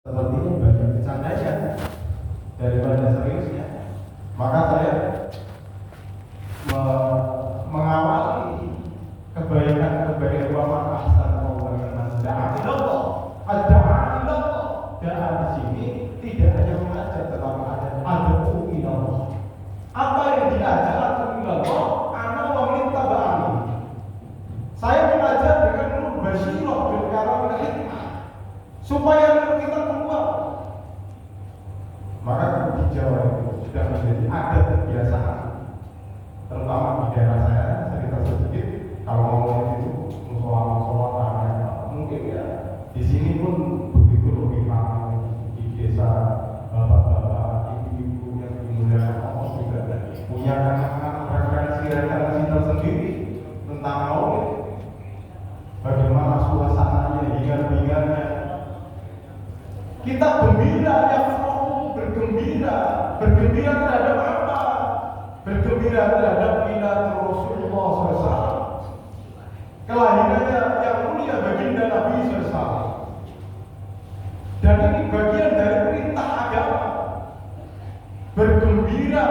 sepertinya banyak bercandanya daripada seriusnya. Maka saya mengawali kebaikan wa ahsan qawlan da'atillah. Ad-da'atillah da'a di sini tidak hanya mengajak tetapi ada ad'u ilallah. Apa yang diajak ad'u ilallah? Ana wa min taba'ani. Saya mengajar dengan nur basyirah bil karam hikmah supaya kita keluar. Maka di Jawa itu sudah menjadi adat kebiasaan, terutama di daerah saya, cerita sedikit. Kalau ngomong itu musola ramai, mungkin ya di sini pun begitu lebih ramai di desa. Bapak-bapak, ibu-ibu yang dimuliakan Allah juga punya referensi tersendiri tentang maulid. Bagaimana suasananya, hingar-bingarnya. Kita gembira, ya bergembira terhadap apa? Bergembira terhadap milad Rasulullah SAW, kelahirannya yang mulia baginda Nabi SAW. Dan ini bagian dari perintah agama. Bergembira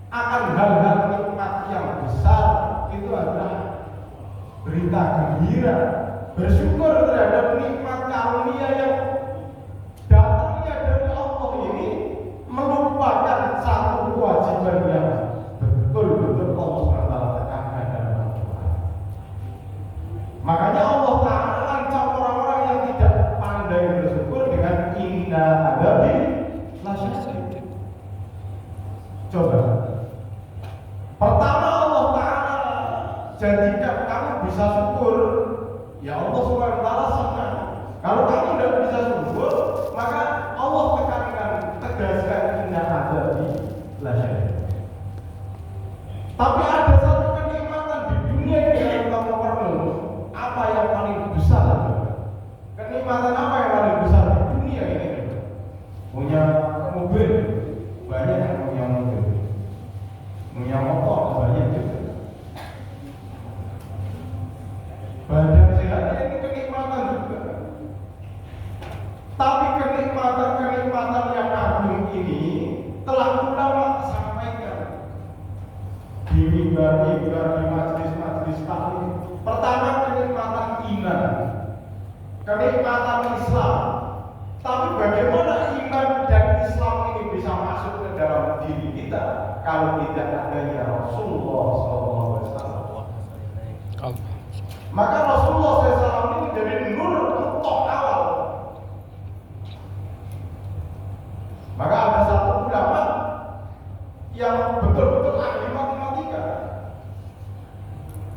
akan hal-hal nikmat yang besar itu adalah berita gembira. Bersyukur terhadap nikmat karunia yang datangnya dari Allah ini merupakan satu kewajiban yang betul-betul Allah SWT tekankan dalam Al-Quran. Makanya Allah Ta'ala ancam orang-orang yang tidak pandai bersyukur dengan inna adabi lasyadid. Coba. Pertama Allah Ta'ala jadikan kamu bisa syukur, ya Allah SWT senang. Kalau kamu tidak bisa syukur, maka Allah tegaskan inna adabi lasyadid. Tapi ada satu kenikmatan di dunia ini yang kamu perlu. Apa yang paling besar? Kenikmatan apa yang paling besar di dunia ini? Punya mobil, banyak yang punya mobil. Punya motor, banyak juga. Badan sehat ini kenikmatan juga. Tapi kenikmatan yang agung ini telah ulama sampaikan di mimbar-mimbar, di majlis-majlis taklim. Pertama, kenikmatan iman, kenikmatan Islam. Tapi bagaimana iman dan Islam ini bisa masuk ke dalam diri kita kalau tidak adanya Rasulullah SAW? Maka Rasulullah SAW ini menjadi nur untuk awal. Maka ada satu ulama yang betul-betul ahli matematika.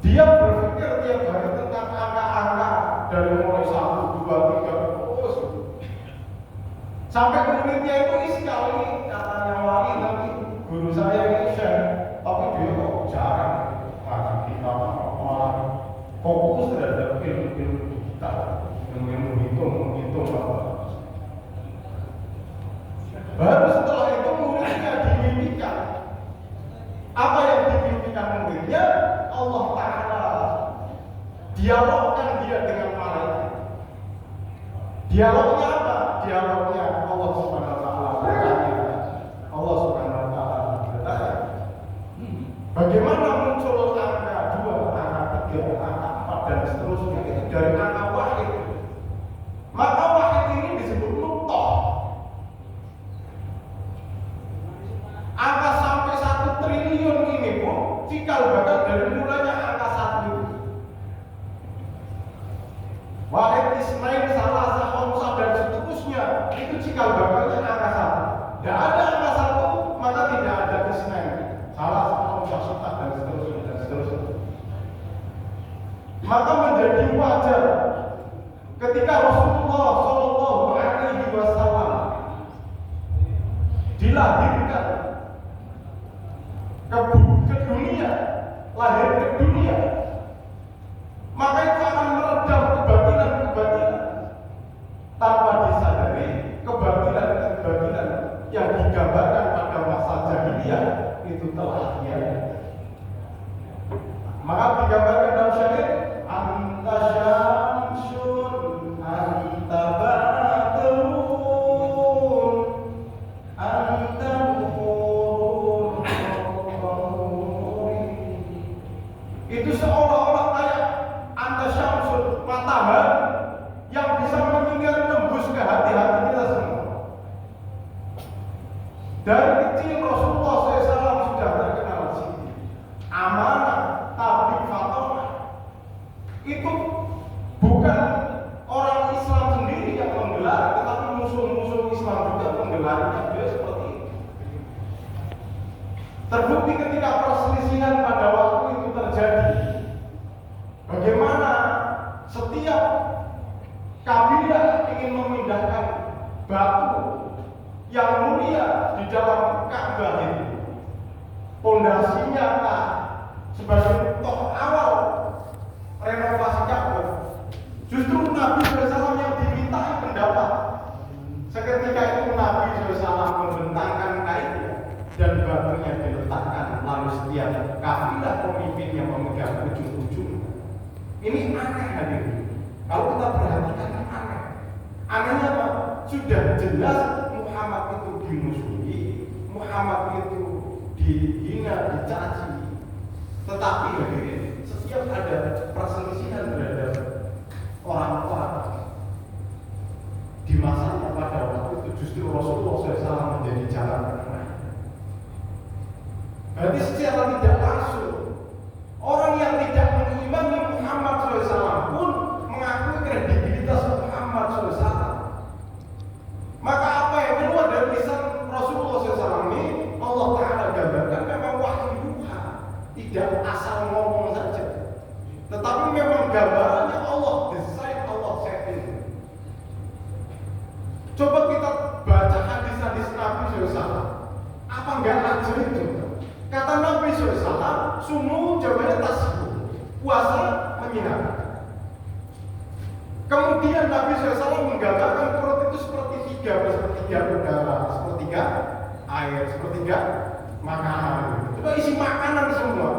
Dia berpikir tiap hari tentang angka-angka dari mulai 1, 2, 3 terus. Sampai muridnya itu iskal ini katanya wali, tapi guru saya ini share, tapi dia kok jarang ngaji kita, malah fokus terhadap ilmu-ilmu digital, ilmu menghitung apa. Baru setelah itu muridnya dimimpikan. Apa yang dimimpikan muridnya? Allah Ta'ala dialogkan dia dengan malaikat. Dialognya apa? Dialognya Allah Subhanahu wa Ta'ala bertanya. Allah Subhanahu wa Ta'ala bertanya, bagaimana muncul angka 2, angka 3, angka 4 dan seterusnya itu dari angka wahid. Maka wahid ini disebut nuqthah. Angka sampai 1 triliun ini pun cikal bakal dari mulanya angka 1. Wahid, ismail, salah, khamsah dan seterusnya itu cikal bakalnya angka 1. Tidak ada angka 1, maka tidak ada ismail, salah, khamsah, sitah dan seterusnya. Maka menjadi wajar ketika Rasulullah SAW dilahirkan ke dunia, lahir ke dunia, maka itu akan meredam kebatilan tanpa disadari. Kebatilan yang digambarkan pada masa jahiliyah itu telah tiada. Maka digambarkan dalam syair, anta syamsun anta badrun kecil Rasulullah SAW sudah terkenal sini. Amanah, tabligh, fatonah. Itu bukan orang Islam sendiri yang menggelar, tetapi musuh-musuh Islam juga menggelarnya juga seperti itu. Terbukti ketika perselisihan pada waktu itu terjadi, bagaimana setiap kabilah ingin memindahkan batu yang mulia di dalam Ka'bah itu. Pondasinya sebagai toh awal renovasi Ka'bah. Justru Nabi SAW yang dimintai pendapat. Seketika itu Nabi SAW membentangkan kainnya dan batunya diletakkan, lalu setiap kabilah pemimpinnya memegang ujung-ujung. Ini aneh hadirin. Kalau kita perhatikan aneh. Anehnya apa? Sudah jelas Muhammad itu dimusuhi, Muhammad itu dihina, dicaci. Tetapi hadirin, setiap ada perselisihan terhadap orang-orang di masanya pada waktu itu, justru Rasulullah SAW menjadi jalan tengah. Berarti secara tidak langsung orang yang tidak mengimani Muhammad SAW pun mengakui kredibilitas Muhammad SAW. Maka apa yang keluar dari lisan Rasulullah SAW ini, Allah Ta'ala gambarkan memang wahyuha, tidak asal ngomong saja, tetapi memang gambarannya Allah desain, Allah setting. Coba kita baca hadis-hadis Nabi SAW, apa enggak aja itu? Kata Nabi SAW, sumu jawabnya tasbih, puasa menyenangkan. Kemudian Nabi SAW menggambarkan perut itu sepertiga udara, sepertiga air, sepertiga makanan. Coba isi makanan semua.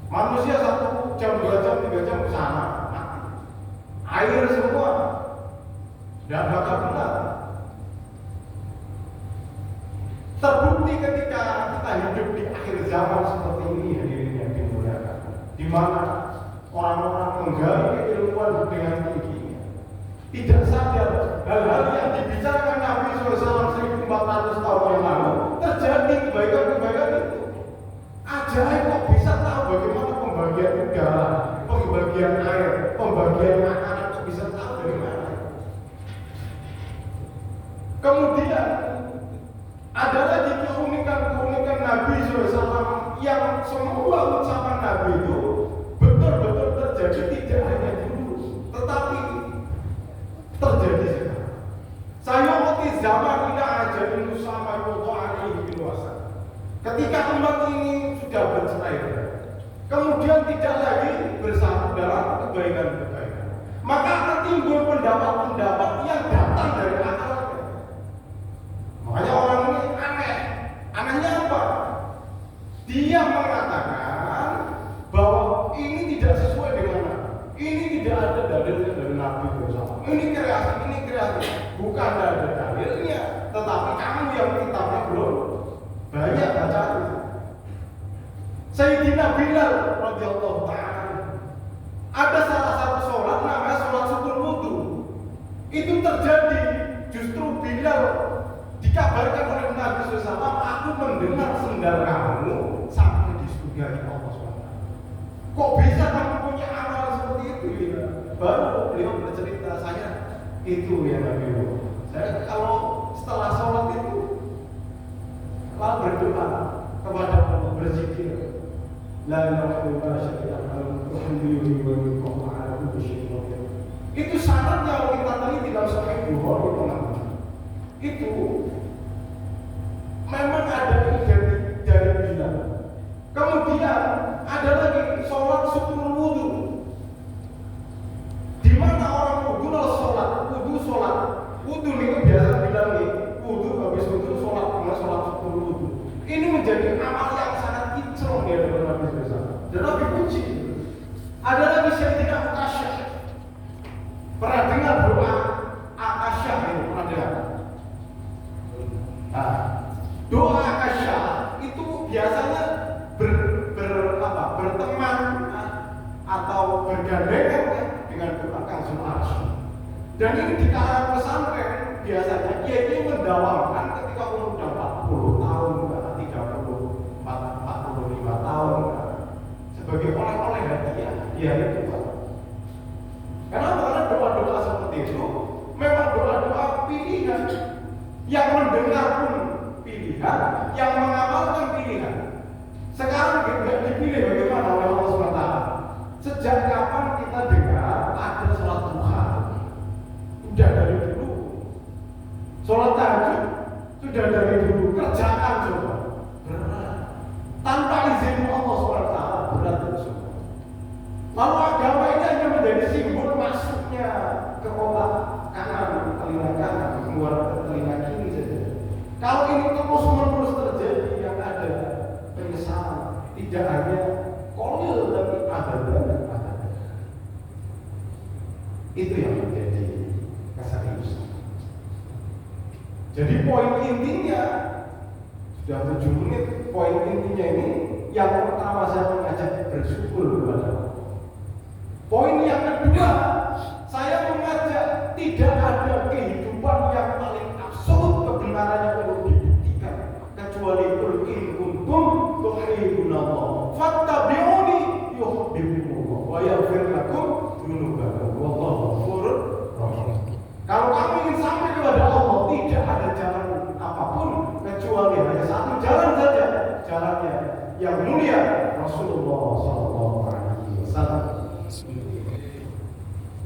Manusia 1 jam, 2 jam, 3 jam ke sana mati. Air semua, dan bakal benar. Terbukti ketika kita hidup di akhir zaman seperti ini, hadirin yang dimuliakan, di mana orang-orang menggali keilmuan dengan tinggi, tidak sadar hal-hal yang dibicarakan Nabi SAW 1400 tahun yang lalu terjadi kebaikan-kebaikan itu. Ajaib kok bisa tahu bagaimana pembagian udara, pembagian air, pembagian makanan, kok bisa tahu dari mana. Kemudian ada lagi keunikan Nabi SAW yang semua ucapan Nabi itu betul-betul terjadi, tidak hanya dulu, tetapi terjadi sekarang. Saya waktu zaman tidak ajarin sama Yudo'ani bin Wasan. Ketika umat ini sudah bercerai, kemudian tidak lagi bersatu dalam kebaikan-kebaikan, maka akan timbul pendapat-pendapat yang datang dari akalnya. Makanya orang ini aneh. Anehnya apa? Dia mengatakan bahwa ini tidak sesuai dengan Nabi. Ini tidak ada dalilnya dari Nabi SAW. Ini kreasi. Bukan ada dalilnya, tetapi kamu yang kitabnya belum banyak baca. Sayyidina Bilal radhiyallahu ta'ala, ada salah satu sholat namanya sholat syukur wudu. Itu terjadi justru Bilal dikabarkan oleh Nabi SAW, aku mendengar sendal kamu sampai di surga Allah SWT. Kok bisa kamu punya amal seperti itu? Ya? Baru beliau bercerita, saya itu ya Nabi. Saya kalau setelah sholat itu lalu berdoa kepada Allah, berzikir, la ilaha illallah itu syaratnya kalau kita teliti dalam Sahih Bukhari, teman-teman. Itu memang ada identik dari Bilal. Kemudian ada lagi sholat syukur wudu, di mana orang wudu lalu sholat, wudu ini biasa bilang nih, wudu habis wudu sholat, kemudian sholat syukur wudu. Ini menjadi amal yang sangat kinclong ya dalam Nabi SAW. Dan Nabi puji. Ada lagi Sayyidina Akasyah. Pernah dengar doa Akasyah ini? Pernah dengar? Nah, doa Akasyah itu biasanya berteman atau bergandengan dengan doa Kanjeng Rasul. Dan ini di kalangan pesantren biasanya dia ini mendawamkan ketika umur dapat sebagai oleh-oleh hadiah di hari tua. Kenapa? Karena doa-doa seperti itu memang doa-doa pilihan. Yang mendengar pun pilihan, yang mengamalkan pilihan. Sekarang tidak dipilih bagaimana oleh Allah SWT. Sejak kapan kita dengar ada sholat duha? Sudah dari dulu. Sholat tahajud sudah dari dulu. Kerjaan coba berat. Tanpa izin Allah SWT berat terus. Lalu agama ini hanya menjadi simbol masuknya ke otak kanan, telinga kanan, keluar ke telinga kiri saja. Kalau ini terus-menerus terjadi, yang ada penyesalan, tidak hanya kolil tapi ada. Itu yang menjadi keseriusan. Jadi poin intinya sudah 7 menit. Poin intinya ini yang pertama saya mengajak bersyukur kepada Allah. Poin yang kedua, saya mengajak tidak ada kehidupan yang paling absolut kebenarannya perlu dibuktikan kecuali qul in kuntum tuhibbunallah fattabi'uni yuhibbukumullah wa yaghfir lakum dzunubakum wallahu ghafurur rahim. Kalau kamu ingin sampai kepada Allah, tidak ada jalan apapun kecuali hanya satu jalan saja, jalannya yang mulia Rasulullah SAW.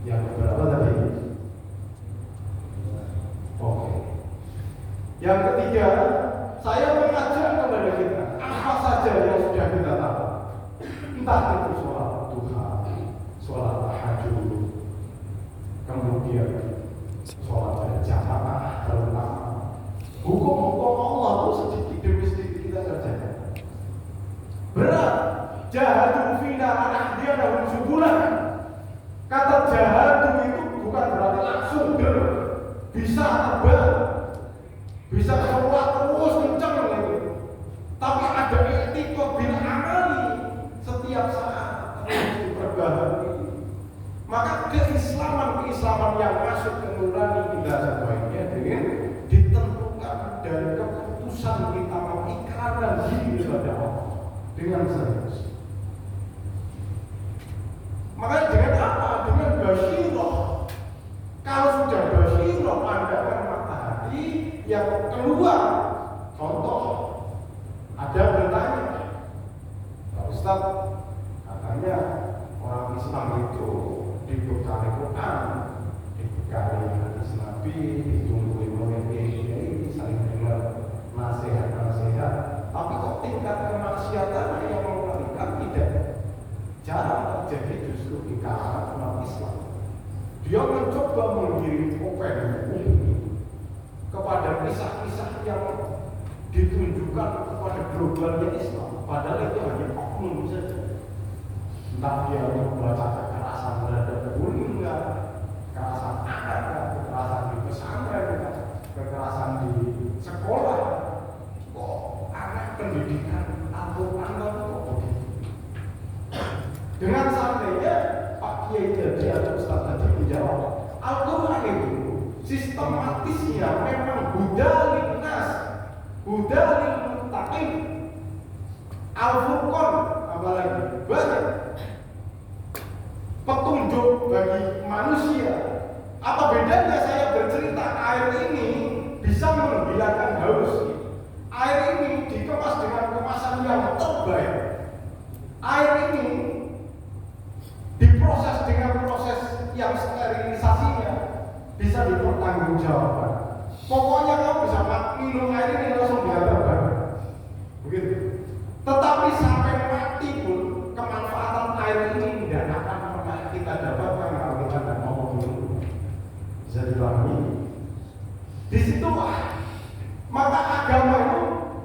Yang berapa tadi? Oke. Yang ketiga, saya mengajak kepada kita apa saja yang sudah kita tahu. Entah itu sholat duha, sholat tahajud, kemudian sholat berjamaah, terutama hukum-hukum Allah itu sedikit demi sedikit kita kerjakan. Berat. Jahadu fina anahdiyana subulan. Kata jahadu itu bukan berarti langsung bisa tebal, bisa keluar terus kencang gitu. Tapi ada etika bil amali setiap saat terus diperbaharui. Maka keislaman yang masuk ke nurani kita sebaiknya dengan ditentukan dari keputusan kita mengikrarkan diri kepada Allah dengan serius. Maka dengan apa? Dengan basyirah. Kalau sudah basyirah, Anda akan matahari yang keluar. Contoh, ada bertanya, Pak Ustaz, katanya orang Islam itu dibekali Quran, dibekali hadis Nabi, ditunggu oleh kiai, saling dengar nasihat-nasihat, tapi kok tingkat kemaksiatan yang memberikan tidak jarang terjadi justru di kalangan umat Islam. Dia mencoba mengirim opini kepada kisah-kisah yang ditunjukkan kepada globalnya Islam, padahal itu hanya oknum saja. Entah dia membaca kekerasan terhadap guru, kekerasan anak, kekerasan di pesantren, kekerasan di sekolah. Kok anak pendidikan Al-Quran kok begitu? Dengan santainya Pak Kiai Jadi atau Ustaz tadi menjawab, Al-Quran itu sistematisnya memang hudalin nas, hudalin muttaqin, Al-Furqan, apalagi banyak petunjuk bagi manusia. Apa bedanya saya bercerita air ini bisa menghilangkan haus? Air ini dikemas dengan kemasan yang terbaik. Air ini diproses dengan proses yang sterilisasinya bisa dipertanggungjawabkan. Pokoknya kamu bisa minum air ini langsung bisa terbang. Begitu. Tetapi sampai mati pun kemanfaatan air ini tidak akan pernah kita dapatkan kalau kita tidak mau minum. Bisa dipahami? Di situlah maka agama itu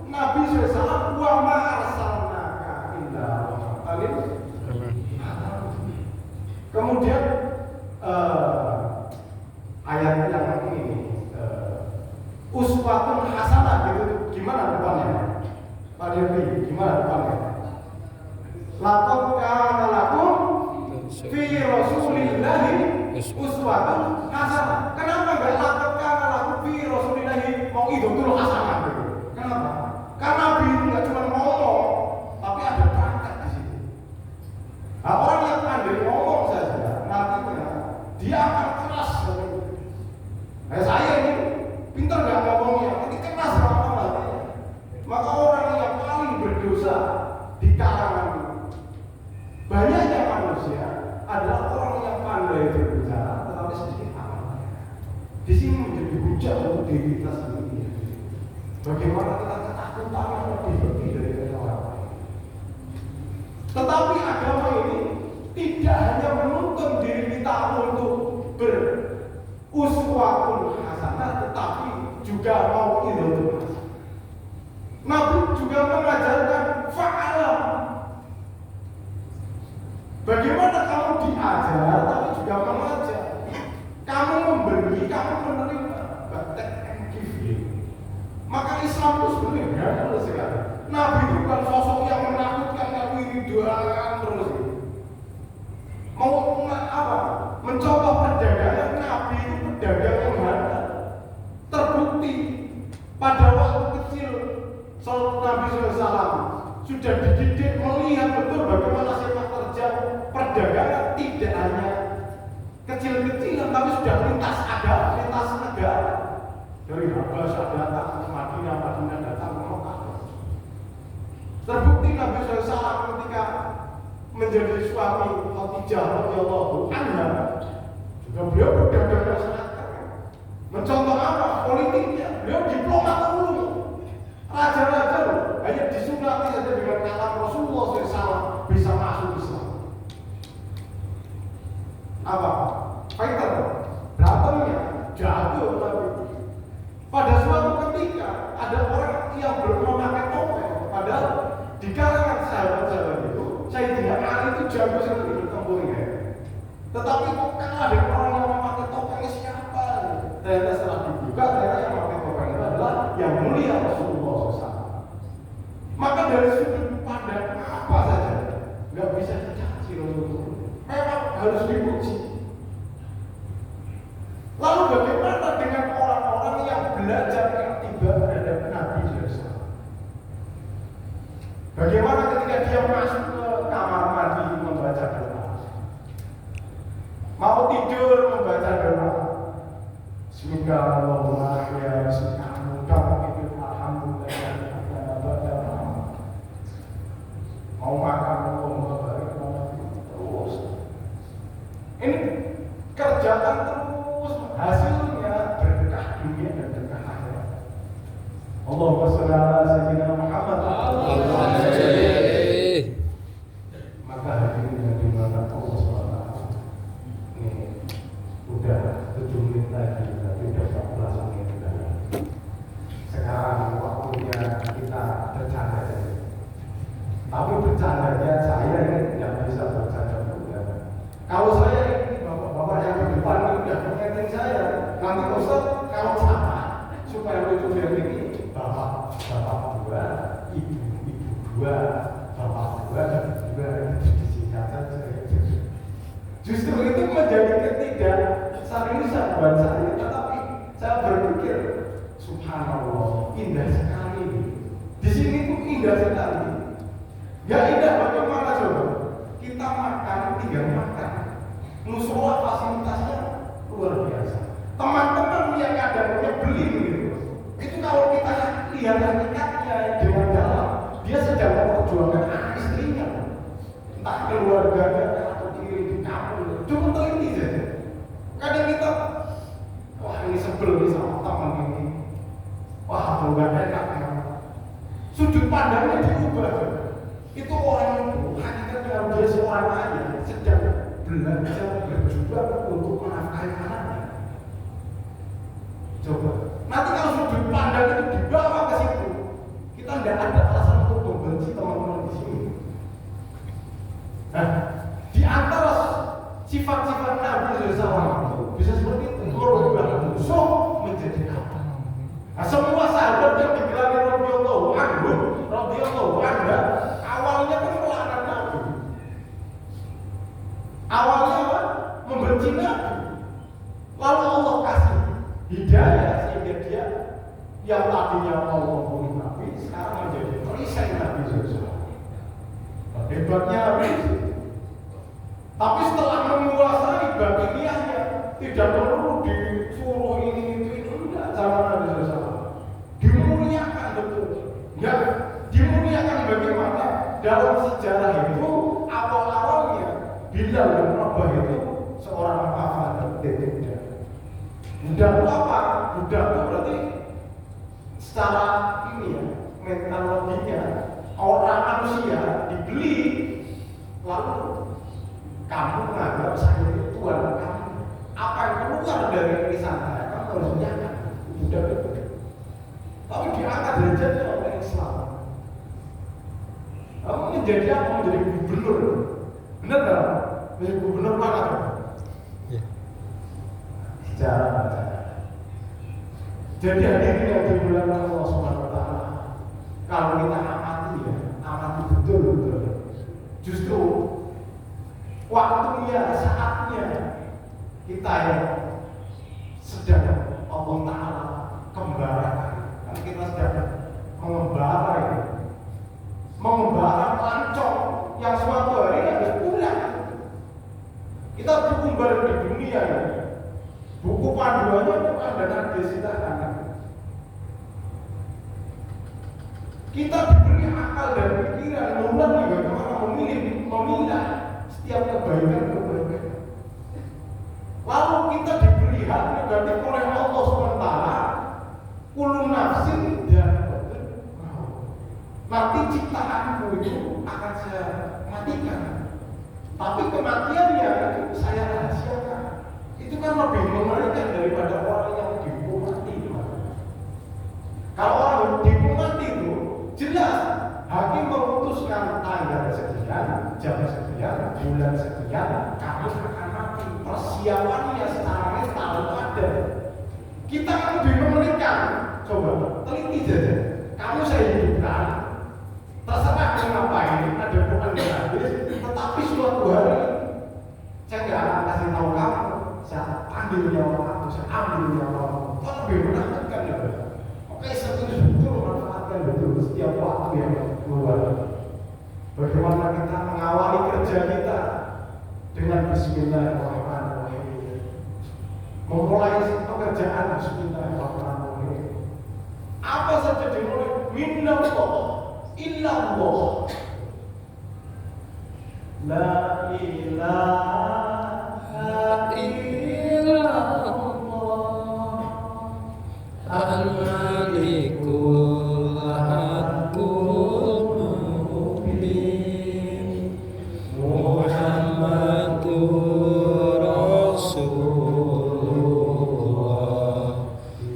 Nabi SAW wa ma arsalnaka illa rahmatan. Kemudian ayat yang ini uswatun hasanah gitu, gimana depannya? Pak Devi, gimana depannya? Laqad kana lakum fi rasulillahi uswatun hasanah. Kenapa enggak laqad kana lakum fi rasulillahi mau'izatul hasanah gitu? Kenapa? Karena Nabi itu enggak cuma ngomong, tapi ada praktek di situ. Saya ini pintar nggak ngomongnya, nanti kena sama hatinya. Maka orang yang paling berdosa di kalangan banyaknya manusia adalah orang yang pandai berbicara tetapi sedikit amal. Di sini menjadi hujah untuk diri kita sendiri. Bagaimana kita ketakutan lebih dari orang lain. Tetapi agama ini tidak hanya menuntun diri kita untuk beruswatun hasanah, tetapi juga mau idhatun hasanah. Nabi juga mengajarkan fa'alam. Bagaimana kamu diajar, tapi juga mengajar. Kamu memberi, kamu menerima. Batek and give. Maka Islam itu sebenarnya benar sekali. Nabi itu bukan sosok yang menakutkan, tapi ini doakan terus. Mau apa? Mencoba perdagangan. Nabi itu pedagang yang handal. Terbukti pada waktu kecil Nabi SAW sudah dididik melihat betul bagaimana sepak terjang perdagangan, tidak hanya kecil-kecilan tapi sudah lintas negara. Dari Habasyah datang ke Madinah, Madinah datang ke Mekah. Terbukti Nabi SAW ketika menjadi suami Khadijah radhiyallahu anha, juga beliau berdagang yang sangat keren. Mencontoh apa? Politiknya. Beliau diplomat dulu. Raja-raja loh, hanya disunati saja dengan kata Rasulullah SAW bisa masuk Islam. Apa? Fighter, berantemnya jago tapi pada suatu ketika ada orang yang belum memakai topeng. Padahal di kalangan sahabat-sahabat itu, Sayyidina Ali itu jago sekali bertempurnya. Tetapi kok kalah dengan orang yang memakai topeng siapa? Ternyata setelah dibuka, ternyata yang memakai topeng itu adalah yang mulia Rasulullah SAW. Maka dari sudut pandang apa saja nggak bisa dicaci Rasulullah. Memang harus dipuji. Lalu bagaimana dengan orang-orang yang belajar tiba terhadap Nabi SAW? Bagaimana ketika dia masuk ke kamar mandi membaca doa? Mau tidur membaca doa. Bismillahirrahmanirrahim. Mau makan terus. Ini kerjaan terus, hasilnya berkah dunia dan berkah akhirat. Allahumma shalli ala sayyidina Muhammad. Maka hari ini yang dimakan Allah SWT ini udah 7 menit lagi, tapi udah 14 menit lagi. Sekarang waktunya kita bercanda. Tapi bercandanya saya ini tidak bisa bercanda juga. Kalau saya ini bapak-bapak yang di depan ini udah mengingatkan saya, nanti Ustaz kalau sama supaya lucu ini bapak dua, ibu dua, bapak dua dan dua disingkat saja. Justru itu menjadi ketidakseriusan buat saya, tetapi saya berpikir subhanallah indah sekali. Di sini tuh indah sekali. Gak indah bagaimana coba? Kita makan, tinggal makan. Musola fasilitasnya luar biasa. Teman-teman yang ada beli gitu. Itu kalau kita lihat hakikatnya dengan dalam, dia sedang memperjuangkan anak istrinya, entah keluarganya atau diri di kampung. Cuma teliti saja. Kadang kita, wah ini sebel nih sama teman ini. Wah enggak enak. Sudut pandangnya diubah. Itu orang itu hakikatnya dia seorang ayah sedang belajar berjuang untuk menafkahi anaknya. Coba, nanti kalau sudut pandang itu dibawa ke situ, kita tidak ada alasan untuk membenci teman-teman di sini. Nah, di antara sifat-sifat Nabi SAW bisa seperti itu, merubah musuh menjadi apa? Nah, semua sahabat yang digelari radhiyallahu anhu, radhiyallahu anha, awalnya kan melaknat Nabi. Awalnya apa? Membenci Nabi. Lalu Allah kasih hidayah sehingga dia yang tadinya mau membunuh Nabi sekarang menjadi perisai Nabi SAW. Hebatnya Nabi. Tapi setelah menguasai batiniahnya, tidak perlu disuruh ini secara ini ya, metodologinya orang manusia dibeli, lalu kamu menganggap saya itu Tuhan kamu. Apa yang keluar dari lisan saya kamu harus menyangka. Udah betul. Tapi diangkat derajatnya oleh Islam. Kamu menjadi apa? Menjadi gubernur. Benar nggak? Menjadi gubernur mana tuh? Ya. Secara baca. Jadi hadirin yang dimuliakan Allah Subhanahu wa Ta'ala, kalau kita amati ya, amati betul-betul. Justru waktunya, saatnya kita yang sedang Allah Ta'ala kembarakan. Kan kita sedang mengembara pelancong yang suatu hari harus pulang. Kita diumbar di dunia ini. Buku panduannya bukan dengan desitakan. Kita diberi akal dan pikiran mengenai bagaimana memilah setiap kebaikan. Lalu kita diberi hak negatif oleh Allah SWT. Kullu nafsin dan nanti ciptaanku itu akan saya matikan. Tapi kematiannya itu saya rahasiakan. Itu kan lebih mengerikan daripada orang yang dihukum mati. Kalau orang dihukum mati itu jelas hakim memutuskan tanggal sekian, jam sekian, bulan sekian, kamu akan mati. Persiapannya secara mental ada. Kita kan lebih mengerikan. Coba teliti saja. Kamu saya hidupkan, terserah mau ngapain, ada bukan habis. Tetapi suatu hari saya nggak akan kasih tahu kamu. Saya ambil nyawa kamu, saya ambil nyawa kamu. Kau lebih menakutkan ya? Oke, serius betul manfaatkan betul setiap waktu yang keluar. Bagaimana kita mengawali kerja kita dengan Bismillahirrahmanirrahim. Memulai pekerjaan Bismillahirrahmanirrahim. Apa saja dimulai minallah, illallah, la ilaha illallah, al-malikul haqqul mubin, Muhammadur Rasulullah,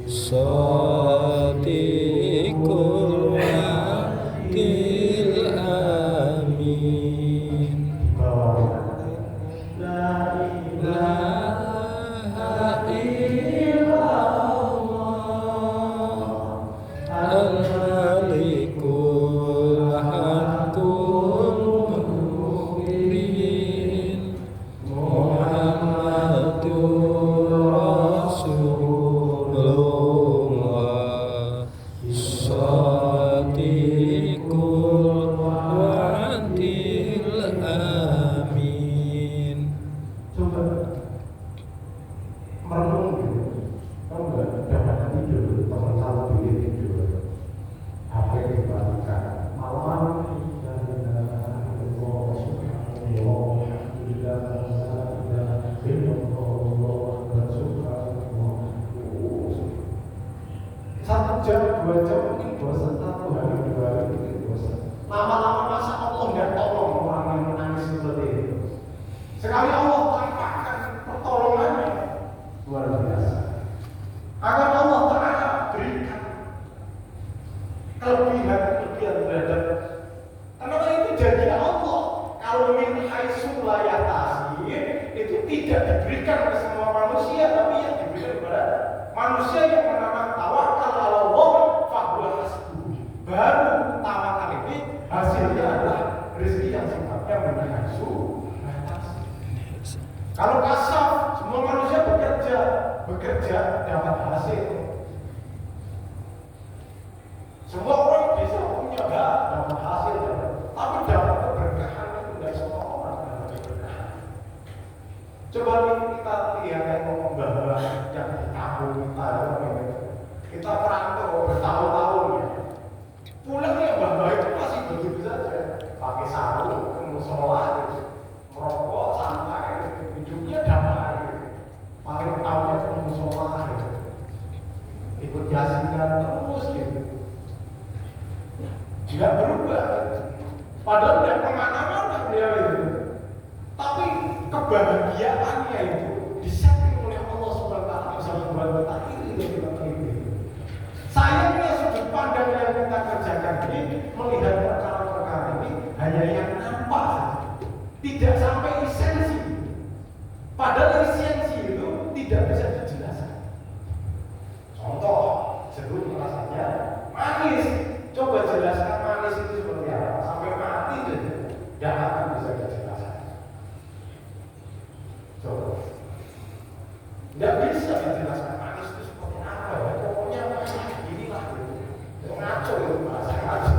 Shadiqul wa'dil amin. La ilaha illallah, al-malikul haqqul mubin, Muhammadur Rasulullah, Shadiqul wa'dil amin. Coba merenung gitu. Kamu nggak dapat tidur, teman satu tidur. Apa yang dilakukan? Malam satu jam, 2 jam mungkin bosan, 1 hari, 2 hari mungkin bosan. Lama-lama masa Allah nggak tolong orang yang menangis seperti itu. Sekali Allah tampakkan pertolongannya luar biasa. Agar Allah Ta'ala berikan kelebihan terhadap. Karena itu janji Allah. Kalau min haitsu la yahtasib itu tidak diberikan ke semua manusia, tapi yang diberikan kepada manusia yang menanam tawakal ala Allah fahuwa hasbuh. Baru tawakal ini hasilnya adalah rezeki yang sifatnya min haitsu la yahtasib. Kalau kasar, semua manusia bekerja dapat hasil. Semua orang bisa punya dapat hasil, tapi dapat keberkahan itu tidak semua orang dapat keberkahan. Coba kita lihat yang ngomong bahwa yang di kampung kita perantau bertahun-tahun ya. Pulangnya bahwa itu masih begitu saja, pakai sarung, musola, merokok, santai, hidupnya damai. Paling tahunya musola, ikut yasinkan terus gitu. nggak berubah. Padahal udah kemana-mana beliau itu. Tapi kebahagiaannya itu disetting oleh Allah SWT bisa membuat kita iri dan kita iri. Sayangnya sudut pandang yang kita kerjakan ini melihat perkara-perkara ini hanya yang nampak saja, tidak sampai esensi. Padahal esensi itu tidak bisa dijelaskan. Contoh, sebut rasanya manis. Coba jelaskan manis itu seperti apa. Sampai mati saja tidak akan bisa dijelaskan. Coba, tidak bisa dijelaskan manis itu seperti apa ya. Pokoknya inilah itu ngaco itu bahasa ngaco,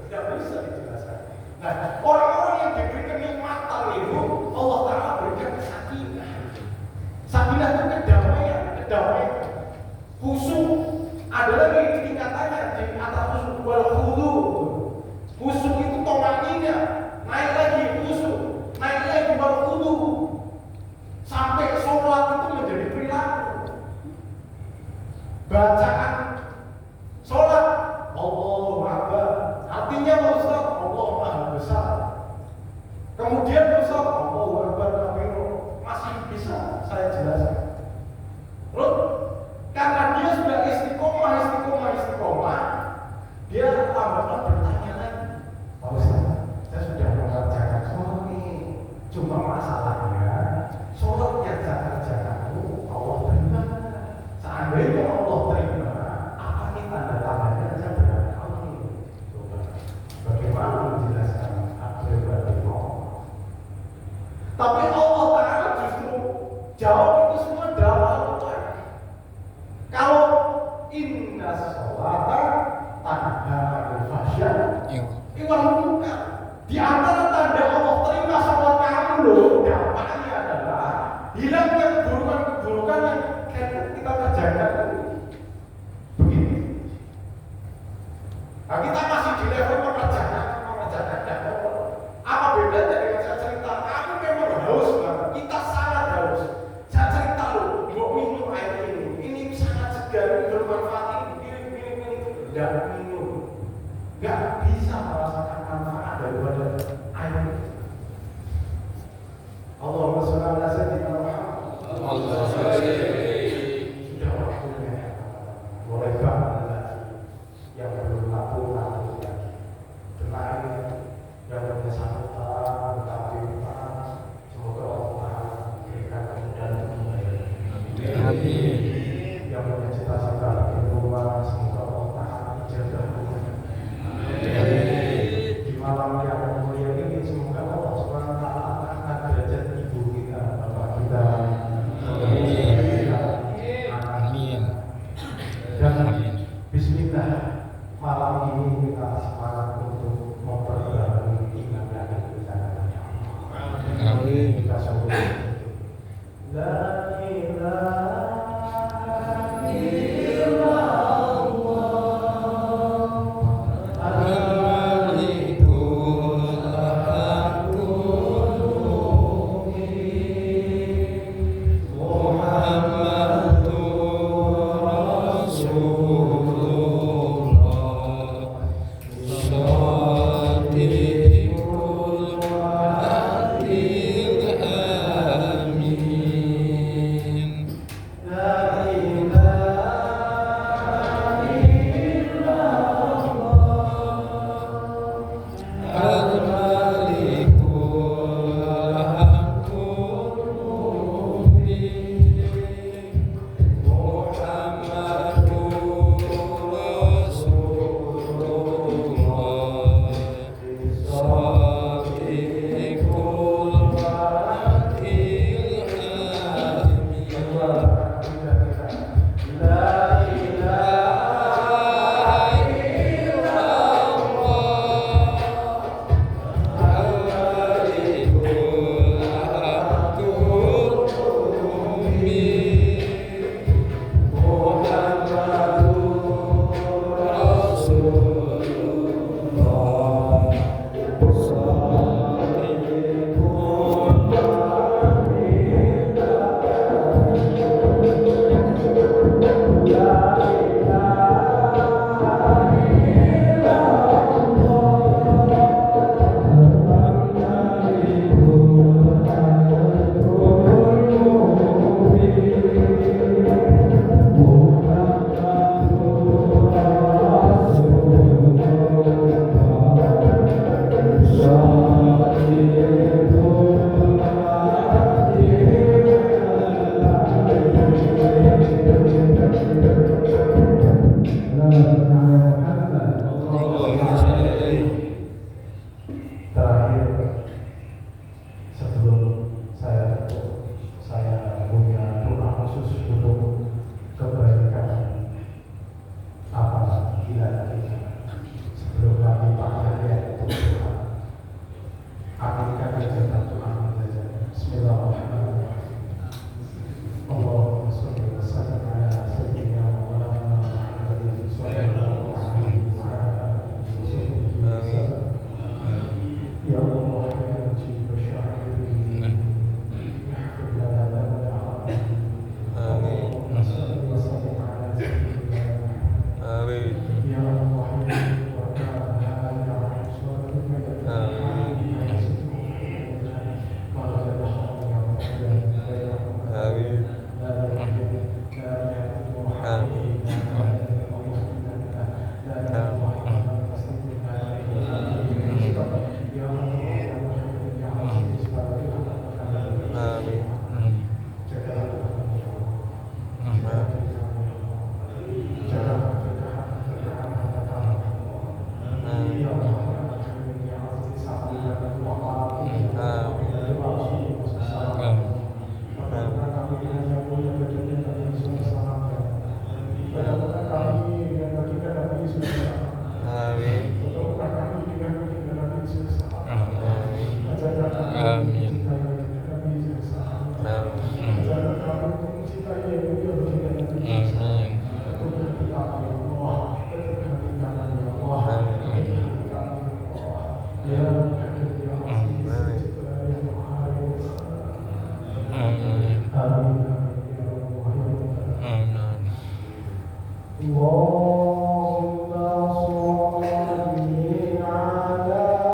tidak bisa dijelaskan. Nah, orang-orang yang diberi kenikmatan itu Allah Ta'ala berikan sakinah. Sakinah itu kedamaian. Khusyuk adalah tingkatannya di atas khusyuk wal khudu. Khusyuk itu tomakinya, naik lagi khusyuk, naik lagi wal khudu. Sampai sholat itu menjadi perilaku. Bacaan sholat Allahu Akbar, artinya Ustaz Allah Maha Besar. Kemudian Ustaz Allahu Akbar kabiru, masih bisa saya jelaskan. Loh, karena dia sudah istiqomah, dia lambat-lambat bertanya lagi, Pak Ustaz, saya sudah mengerjakan sholat ini, cuma masalahnya sholat yang saya kerjakan itu Allah terima. Seandainya Allah terima, apa nih tanda-tandanya saya berapa ini? Coba, bagaimana menjelaskan akhir-akhir? Tapi Allah Ta'ala justru jawab itu semua dalam Al-Quran. Kalau inna sholata tanha anil fahsya'i wal munkar, di antara tanda Allah terima sholat kamu loh, dampaknya adalah hilangnya keburukan-keburukan yang kita kerjakan. Begitu. Nah, kita masih di level mengerjakan dakwah. Apa bedanya dengan saya cerita? Kamu memang haus banget, kita sangat haus. Saya cerita loh, mau minum air ini sangat segar, bermanfaat, ini. Tidak minum, nggak bisa merasakan manfaat daripada air. Allahumma sholli ala sayyidina Muhammad. Sudah waktunya, boleh banget yang belum laku lagi. Tenang, yang punya sambutan, tapi semoga Allah berikan kemudahan kembali. Amin. Yang punya cita-cita di rumah, semoga Allah ijazah rumahnya. Di malam yang mulia ini, semoga Allah SWT angkat derajat ibu kita, bapak kita, amin. Dan bismillah, malam ini kita semangat untuk memperbarui iman dan kita. Amin. Kita sambut. La ilaha illallah al-malikul ahadul mu'min Muhammadur Rasulullah shadiqul adil amin. Amin. Amin. Allah